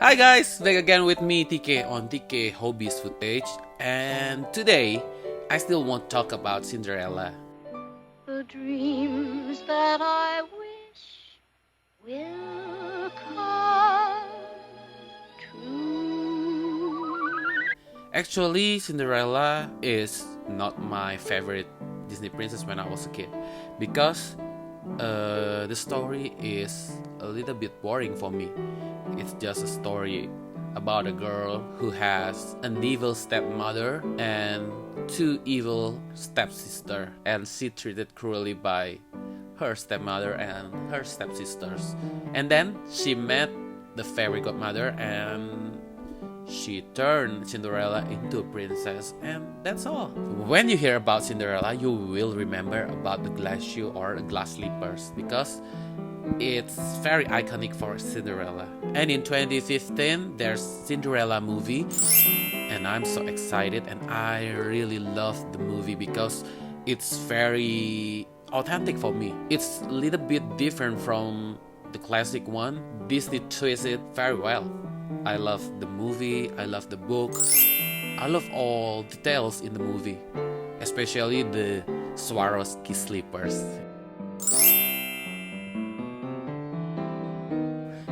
Hi guys, back again with me TK on TK Hobbies footage, and today I still want to talk about Cinderella. The dreams that I wish will come true. Actually, Cinderella is not my favorite Disney princess when I was a kid because the story is a little bit boring for me. It's just a story about a girl who has an evil stepmother and two evil stepsisters, and she treated cruelly by her stepmother and her stepsisters. And then she met the fairy godmother and she turned Cinderella into a princess, and that's all. When you hear about Cinderella, you will remember about the glass shoe or the glass slippers because it's very iconic for Cinderella. And in 2015, there's Cinderella movie, and I'm so excited, and I really love the movie because it's very authentic for me. It's a little bit different from the classic one. Disney twisted very well. I love the movie, I love the book, I love all details in the movie, especially the Swarovski slippers.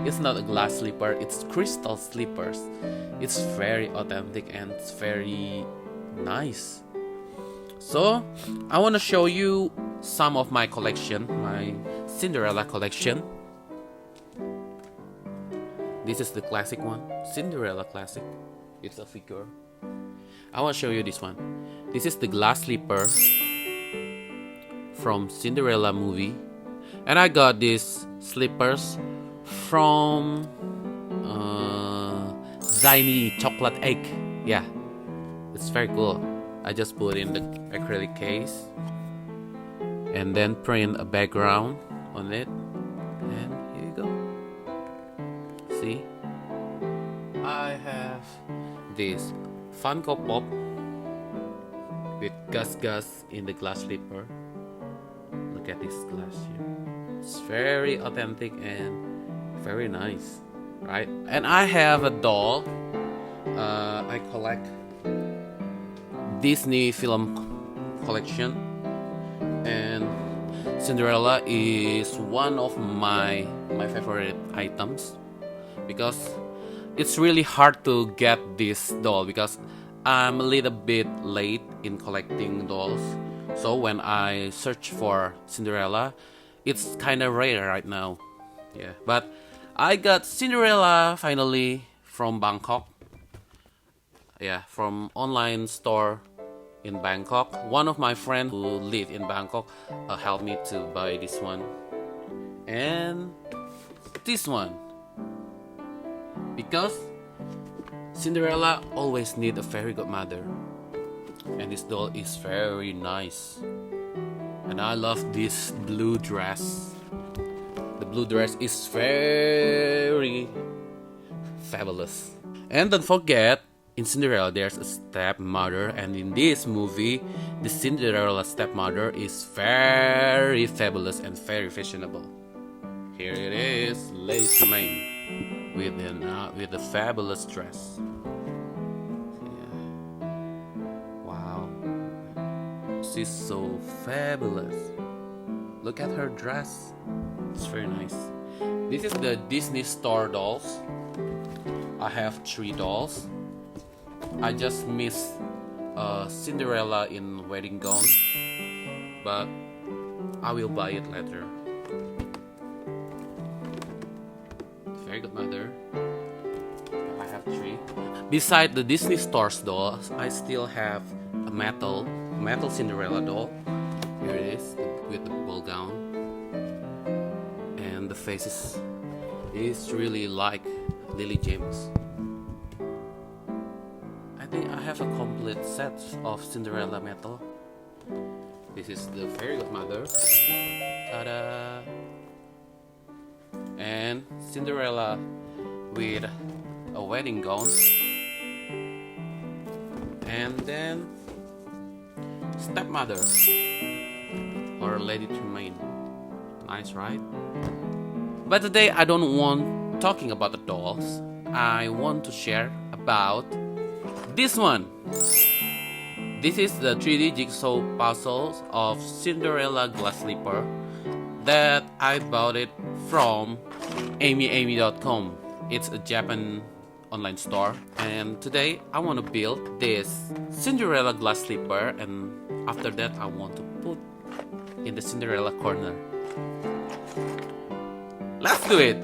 It's not a glass slipper, it's crystal slippers. It's very authentic and it's very nice. So, I want to show you some of my collection, my Cinderella collection. This is the classic one, Cinderella classic. It's a figure. I want to show you this one. This is the glass slipper from Cinderella movie, and I got these slippers from Ziny chocolate egg. Yeah, it's very cool. I just put in the acrylic case and then print a background on it, and here you go. See, I have this Funko Pop with Gus Gus in the glass slipper. Look at this glass here. It's very authentic and very nice, right? And I have a doll. I collect Disney film collection, and Cinderella is one of my favorite items because it's really hard to get this doll because I'm a little bit late in collecting dolls. So when I search for Cinderella, it's kind of rare right now. Yeah, but I got Cinderella finally from Bangkok. Yeah, from online store in Bangkok. One of my friends who live in Bangkok helped me to buy this one and this one because Cinderella always need a fairy godmother, and this doll is very nice. And I love this blue dress. The blue dress is very fabulous. And don't forget, in Cinderella there's a stepmother, and in this movie the Cinderella stepmother is very fabulous and very fashionable. Here it is, Lady Tremaine with a fabulous dress. Yeah. Wow, she's so fabulous. Look at her dress. It's very nice. This is the Disney Store dolls. I have 3 dolls. I just missed Cinderella in wedding gown, but I will buy it later. Very good mother. I have 3. Beside the Disney Stores dolls, I still have a metal Cinderella doll. Here it is with the ball gown, and the face is really like Lily James. I think I have a complete set of Cinderella metal. This is the fairy godmother. Ta-da! And Cinderella with a wedding gown. And then stepmother or Lady Tremaine. Nice, right? But today I don't want talking about the dolls. I want to share about this one. This is the 3D jigsaw puzzles of Cinderella glass slipper that I bought it from amyamy.com. It's a Japan online store, and today I want to build this Cinderella glass slipper, and after that I want to put in the Cinderella corner. Let's do it!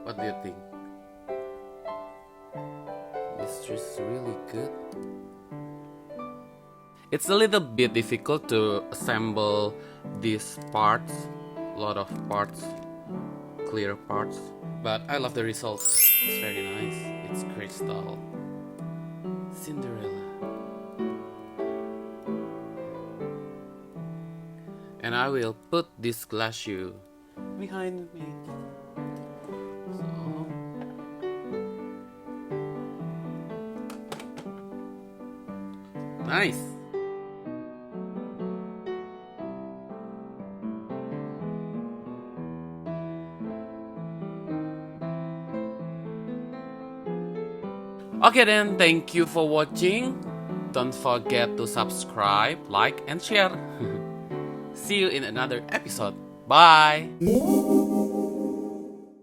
What do you think? This is really good. It's a little bit difficult to assemble these parts, a lot of parts, clear parts, but I love the results. It's very nice. It's crystal. Cinderella. And I will put this glass shoe behind me. So, nice. Okay then, thank you for watching. Don't forget to subscribe, like, and share. See you in another episode. Bye!